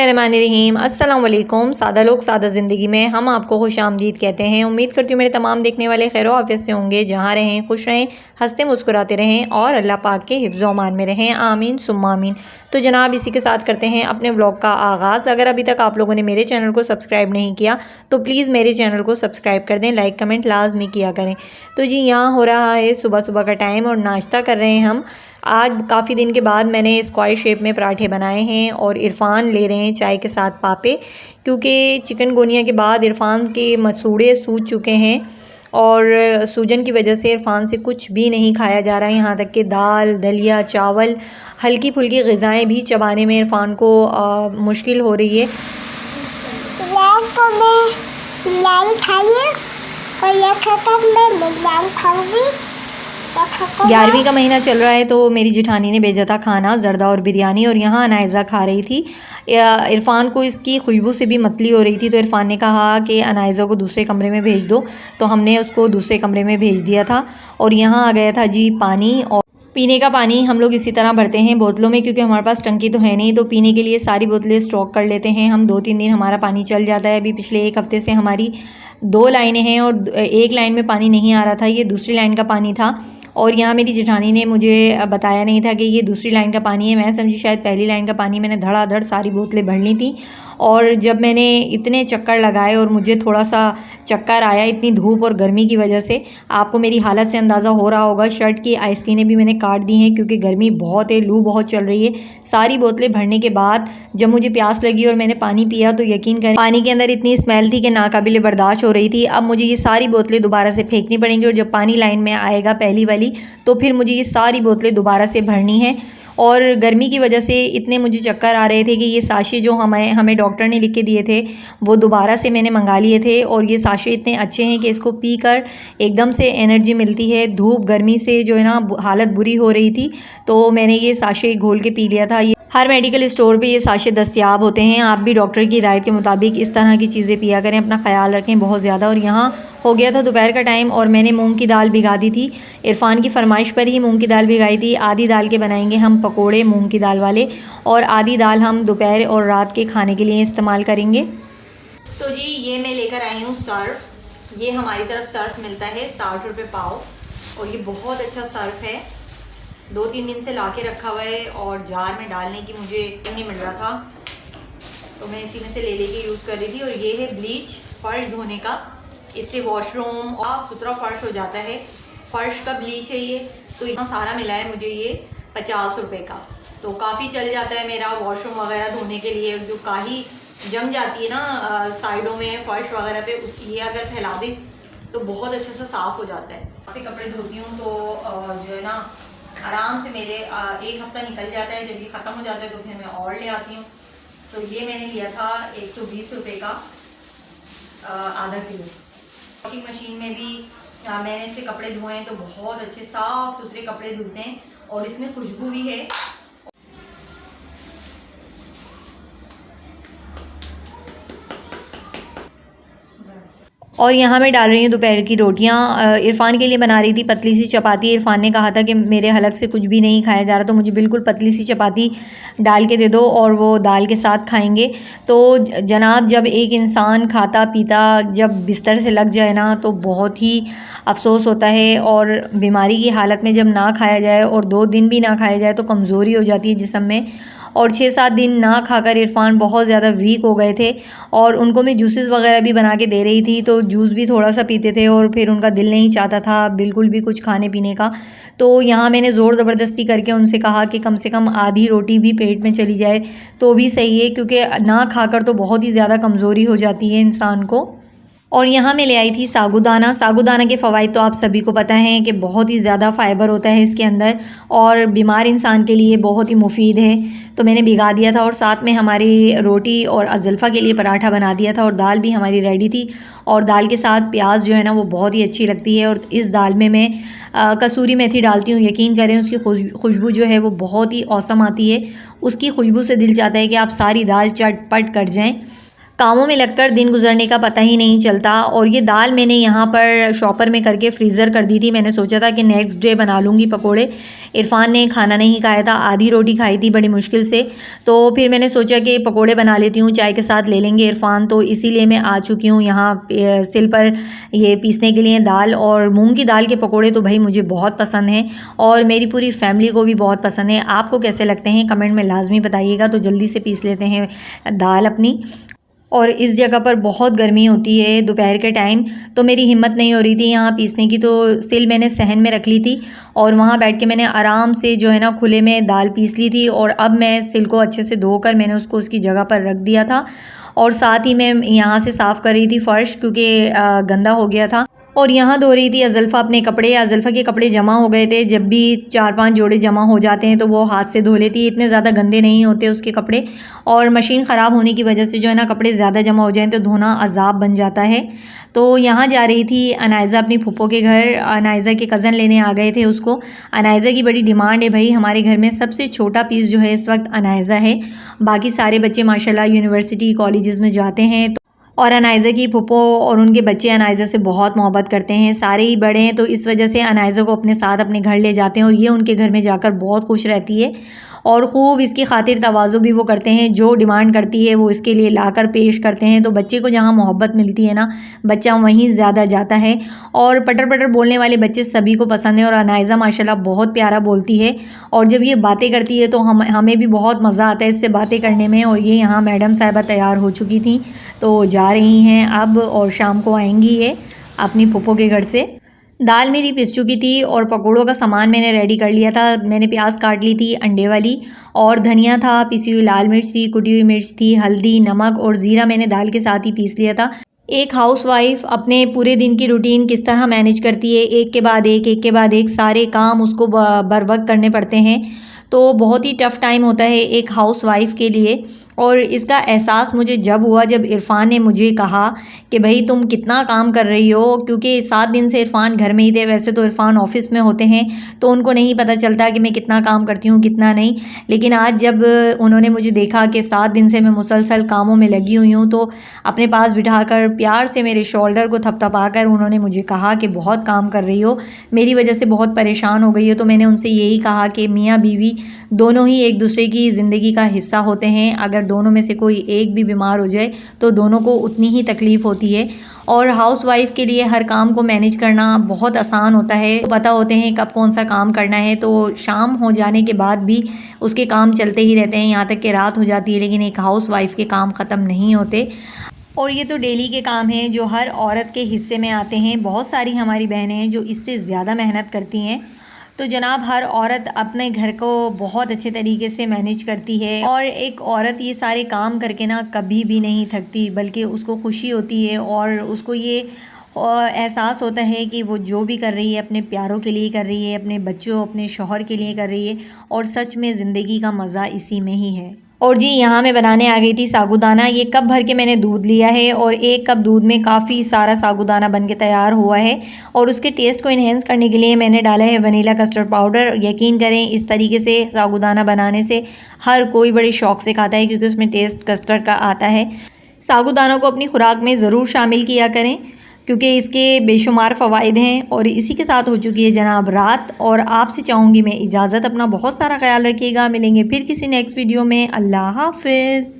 बिस्मिल्लाहिर्रहमानिर्रहीम। अस्सलाम वालेकुम। सादा लोग सादा ज़िंदगी में हम आपको खुशामदीद कहते हैं। उम्मीद करती हूँ मेरे तमाम देखने वाले खैर आफियत से होंगे। जहाँ रहें खुश रहें, हंसते मुस्कुराते रहें और अल्लाह पाक के हिफ्ज़ व अमान में रहें। आमीन सुम्मा आमीन। तो जनाब इसी के साथ करते हैं अपने व्लॉग का आगाज़। अगर अभी तक आप लोगों ने मेरे चैनल को सब्सक्राइब नहीं किया तो प्लीज़ मेरे चैनल को सब्सक्राइब कर दें, लाइक कमेंट लाजमी किया करें। तो जी यहाँ हो रहा है सुबह सुबह का टाइम और नाश्ता कर रहे हैं हम। आज काफ़ी दिन के बाद मैंने स्क्वायर शेप में पराठे बनाए हैं और इरफान ले रहे हैं चाय के साथ पापे, क्योंकि चिकनगुनिया के बाद इरफान के मसूड़े सूज चुके हैं और सूजन की वजह से इरफान से कुछ भी नहीं खाया जा रहा है। यहाँ तक कि दाल दलिया चावल हल्की फुल्की ग़िज़ाएँ भी चबाने में इरफान को मुश्किल हो रही है। और 11वीं का महीना चल रहा है तो मेरी जिठानी ने भेजा था खाना ज़रदा और बिरयानी, और यहाँ अनाइज़ा खा रही थी। इरफान को इसकी खुशबू से भी मतली हो रही थी, तो इरफान ने कहा कि अनाइज़ा को दूसरे कमरे में भेज दो, तो हमने उसको दूसरे कमरे में भेज दिया था। और यहाँ आ गया था जी पानी, और पीने का पानी हम लोग इसी तरह भरते हैं बोतलों में, क्योंकि हमारे पास टंकी तो है नहीं, तो पीने के लिए सारी बोतलें स्टॉक कर लेते हैं हम। 2-3 दिन हमारा पानी चल जाता है। अभी पिछले 1 हफ़्ते से हमारी 2 लाइनें हैं और एक लाइन में पानी नहीं आ रहा था, ये दूसरी लाइन का पानी था। और यहाँ मेरी जेठानी ने मुझे बताया नहीं था कि ये दूसरी लाइन का पानी है। मैं समझी शायद पहली लाइन का पानी। मैंने धड़ाधड़ सारी बोतलें भर ली थी, और जब मैंने इतने चक्कर लगाए और मुझे थोड़ा सा चक्कर आया इतनी धूप और गर्मी की वजह से, आपको मेरी हालत से अंदाज़ा हो रहा होगा। शर्ट की आस्तीनें भी मैंने काट दी हैं क्योंकि गर्मी बहुत है, लू बहुत चल रही है। सारी बोतलें भरने के बाद जब मुझे प्यास लगी और मैंने पानी पिया तो यकीन करें पानी के अंदर इतनी स्मेल थी कि नाकाबिले बर्दाश्त हो रही थी। अब मुझे ये सारी बोतलें दोबारा से फेंकनी पड़ेंगी, और जब पानी लाइन में आएगा पहली वाली तो फिर मुझे ये सारी बोतलें दोबारा से भरनी है। और गर्मी की वजह से इतने मुझे चक्कर आ रहे थे कि ये साशे जो हमें डॉक्टर ने लिख के दिए थे वो दोबारा से मैंने मंगा लिए थे। और ये साशे इतने अच्छे हैं कि इसको पीकर एकदम से एनर्जी मिलती है। धूप गर्मी से जो है ना हालत बुरी हो रही थी, तो मैंने ये साशे घोल के पी लिया था। ये हर मेडिकल स्टोर पे ये साशे दस्तयाब होते हैं। आप भी डॉक्टर की हिदायत के मुताबिक इस तरह की चीज़ें पिया करें, अपना ख्याल रखें बहुत ज़्यादा। और यहाँ हो गया था दोपहर का टाइम और मैंने मूंग की दाल भिगा दी थी। इरफान की फरमाइश पर ही मूंग की दाल भिगाई थी। आधी दाल के बनाएंगे हम पकोड़े मूंग की दाल वाले, और आधी दाल हम दोपहर और रात के खाने के लिए इस्तेमाल करेंगे। तो जी ये मैं लेकर आई हूँ सर्फ। ये हमारी तरफ सर्फ मिलता है 60 रुपये पाव, और ये बहुत अच्छा सर्फ है। 2-3 दिन से ला के रखा हुआ है और जार में डालने की मुझे नहीं मिल रहा था, तो मैं इसी में से ले लेके यूज़ कर रही थी। और ये है ब्लीच फर्श धोने का, इससे वॉशरूम साफ सुथरा फ़र्श हो जाता है। फ़र्श का ब्लीच है ये, तो इतना सारा मिला है मुझे ये 50 रुपये का, तो काफ़ी चल जाता है मेरा वॉशरूम वगैरह धोने के लिए। जो काही जम जाती है ना साइडों में फ़र्श वगैरह पे, ये अगर फैला दें तो बहुत अच्छे से साफ़ हो जाता है। ऐसे कपड़े धोती हूँ तो जो है ना आराम से मेरे 1 हफ़्ता निकल जाता है। जब ये ख़त्म हो जाता है तो फिर मैं और ले आती हूँ। तो ये मैंने लिया था 120 रुपये का आधा किलो। वॉशिंग मशीन में भी मैंने इससे कपड़े धोए हैं तो बहुत अच्छे साफ़ सुथरे कपड़े धुलते हैं, और इसमें खुशबू भी है। और यहाँ मैं डाल रही हूँ दोपहर की रोटियाँ। इरफान के लिए बना रही थी पतली सी चपाती। इरफान ने कहा था कि मेरे हलक से कुछ भी नहीं खाया जा रहा, तो मुझे बिल्कुल पतली सी चपाती डाल के दे दो और वो दाल के साथ खाएंगे। तो जनाब जब एक इंसान खाता पीता जब बिस्तर से लग जाए ना तो बहुत ही अफसोस होता है। और बीमारी की हालत में जब ना खाया जाए और 2 दिन भी ना खाया जाए तो कमज़ोरी हो जाती है जिस्म में। और 6-7 दिन ना खाकर इरफान बहुत ज़्यादा वीक हो गए थे, और उनको मैं जूसेस वगैरह भी बना के दे रही थी, तो जूस भी थोड़ा सा पीते थे और फिर उनका दिल नहीं चाहता था बिल्कुल भी कुछ खाने पीने का। तो यहाँ मैंने ज़ोर ज़बरदस्ती करके उनसे कहा कि कम से कम आधी रोटी भी पेट में चली जाए तो भी सही है, क्योंकि ना खाकर तो बहुत ही ज़्यादा कमज़ोरी हो जाती है इंसान को। और यहाँ मैं ले आई थी साबूदाना। साबूदाना के फ़वाइद तो आप सभी को पता है कि बहुत ही ज़्यादा फ़ाइबर होता है इसके अंदर, और बीमार इंसान के लिए बहुत ही मुफीद है। तो मैंने भिगा दिया था, और साथ में हमारी रोटी और अज़ल्फ़ा के लिए पराठा बना दिया था, और दाल भी हमारी रेडी थी। और दाल के साथ प्याज जो है ना वो बहुत ही अच्छी लगती है। और इस दाल में मैं कसूरी मेथी डालती हूँ। यकीन करें उसकी खुशबू जो है वो बहुत ही औसम आती है। उसकी खुशबू से दिल चाहता है कि आप सारी दाल चट पट कर जाएँ। कामों में लगकर दिन गुजरने का पता ही नहीं चलता। और ये दाल मैंने यहाँ पर शॉपर में करके फ्रीज़र कर दी थी। मैंने सोचा था कि नेक्स्ट डे बना लूँगी पकोड़े। इरफान ने खाना नहीं खाया था, आधी रोटी खाई थी बड़ी मुश्किल से। तो फिर मैंने सोचा कि पकोड़े बना लेती हूँ, चाय के साथ ले लेंगे इरफान। तो इसीलिए मैं आ चुकी हूँ यहाँ सिल पर ये पीसने के लिए दाल। और मूँग की दाल के पकोड़े तो भाई मुझे बहुत पसंद हैं और मेरी पूरी फैमिली को भी बहुत पसंद है। आपको कैसे लगते हैं कमेंट में लाजमी बताइएगा। तो जल्दी से पीस लेते हैं दाल अपनी। और इस जगह पर बहुत गर्मी होती है दोपहर के टाइम, तो मेरी हिम्मत नहीं हो रही थी यहाँ पीसने की। तो सिल मैंने सहन में रख ली थी और वहाँ बैठ के मैंने आराम से जो है ना खुले में दाल पीस ली थी। और अब मैं सिल को अच्छे से धोकर मैंने उसको उसकी जगह पर रख दिया था। और साथ ही मैं यहाँ से साफ़ कर रही थी फ़र्श, क्योंकि गंदा हो गया था। और यहाँ धो रही थी अज़ल्फ़ा अपने कपड़े। अज़ल्फ़ा के कपड़े जमा हो गए थे, जब भी 4-5 जोड़े जमा हो जाते हैं तो वो हाथ से धो लेती है, इतने ज़्यादा गंदे नहीं होते उसके कपड़े। और मशीन ख़राब होने की वजह से जो है ना कपड़े ज़्यादा जमा हो जाएँ तो धोना अज़ाब बन जाता है। तो यहाँ जा रही थी अनायज़ा अपनी फूफो के घर। अनायज़ा के कज़न लेने आ गए थे उसको। अनायज़ा की बड़ी डिमांड है भाई, हमारे घर में सबसे छोटा पीस जो है इस वक्त अनायज़ा है। बाकी सारे बच्चे माशाल्लाह यूनिवर्सिटी कॉलेजेस में जाते हैं। और अनायज़ा की फूफो और उनके बच्चे अनायज़ा से बहुत मोहब्बत करते हैं, सारे ही बड़े हैं, तो इस वजह से अनायज़ा को अपने साथ अपने घर ले जाते हैं और ये उनके घर में जाकर बहुत खुश रहती है। और ख़ूब इसकी खातिर तवाज़ु भी वो करते हैं, जो डिमांड करती है वो इसके लिए लाकर पेश करते हैं। तो बच्चे को जहाँ मोहब्बत मिलती है ना, बच्चा वहीं ज़्यादा जाता है। और पटर पटर बोलने वाले बच्चे सभी को पसंद है और अनायज़ा माशाल्लाह बहुत प्यारा बोलती है। और जब ये बातें करती है तो हमें भी बहुत मज़ा आता है इससे बातें करने में। और ये यहाँ मैडम साहिबा तैयार हो चुकी थी तो जा रही हैं अब, और शाम को आएंगी ये अपनी फूफो के घर से। दाल मेरी पिस चुकी थी और पकोड़ों का सामान मैंने रेडी कर लिया था। मैंने प्याज काट ली थी अंडे वाली, और धनिया था, पिसी हुई लाल मिर्च थी, कुटी हुई मिर्च थी, हल्दी, नमक और ज़ीरा मैंने दाल के साथ ही पीस लिया था। एक हाउसवाइफ अपने पूरे दिन की रूटीन किस तरह मैनेज करती है, एक के बाद एक सारे काम उसको बर वक्त करने पड़ते हैं। तो बहुत ही टफ़ टाइम होता है एक हाउसवाइफ़ के लिए। और इसका एहसास मुझे जब हुआ जब इरफ़ान ने मुझे कहा कि भाई तुम कितना काम कर रही हो, क्योंकि 7 दिन से इरफ़ान घर में ही थे। वैसे तो इरफ़ान ऑफ़िस में होते हैं तो उनको नहीं पता चलता कि मैं कितना काम करती हूँ कितना नहीं, लेकिन आज जब उन्होंने मुझे देखा कि 7 दिन से मैं मुसलसल कामों में लगी हुई हूँ, तो अपने पास बिठाकर प्यार से मेरे शोल्डर को थपथपाकर उन्होंने मुझे कहा कि बहुत काम कर रही हो, मेरी वजह से बहुत परेशान हो गई हो। तो मैंने उनसे यही कहा कि मियाँ बीवी दोनों ही एक दूसरे की ज़िंदगी का हिस्सा होते हैं। अगर दोनों में से कोई एक भी बीमार हो जाए तो दोनों को उतनी ही तकलीफ़ होती है। और हाउसवाइफ़ के लिए हर काम को मैनेज करना बहुत आसान होता है, पता होते हैं कब कौन सा काम करना है। तो शाम हो जाने के बाद भी उसके काम चलते ही रहते हैं, यहाँ तक कि रात हो जाती है, लेकिन एक हाउसवाइफ़ के काम ख़त्म नहीं होते। और ये तो डेली के काम हैं जो हर औरत के हिस्से में आते हैं। बहुत सारी हमारी बहनें हैं जो इससे ज़्यादा मेहनत करती हैं। तो जनाब हर औरत अपने घर को बहुत अच्छे तरीके से मैनेज करती है, और एक औरत ये सारे काम करके ना कभी भी नहीं थकती, बल्कि उसको खुशी होती है और उसको ये एहसास होता है कि वो जो भी कर रही है अपने प्यारों के लिए कर रही है, अपने बच्चों अपने शौहर के लिए कर रही है। और सच में ज़िंदगी का मज़ा इसी में ही है। और जी यहाँ मैं बनाने आ गई थी साबूदाना। ये कप भर के मैंने दूध लिया है और एक कप दूध में काफ़ी सारा साबूदाना बन के तैयार हुआ है। और उसके टेस्ट को इन्हेंस करने के लिए मैंने डाला है वनीला कस्टर्ड पाउडर। यकीन करें इस तरीके से साबूदाना बनाने से हर कोई बड़े शौक़ से खाता है, क्योंकि उसमें टेस्ट कस्टर्ड का आता है। साबूदाना को अपनी खुराक में ज़रूर शामिल किया करें, क्योंकि इसके बेशुमार फ़वाइद हैं। और इसी के साथ हो चुकी है जनाब रात, और आपसे चाहूँगी मैं इजाज़त। अपना बहुत सारा ख्याल रखिएगा। मिलेंगे फिर किसी नेक्स्ट वीडियो में। अल्लाह हाफ़िज़।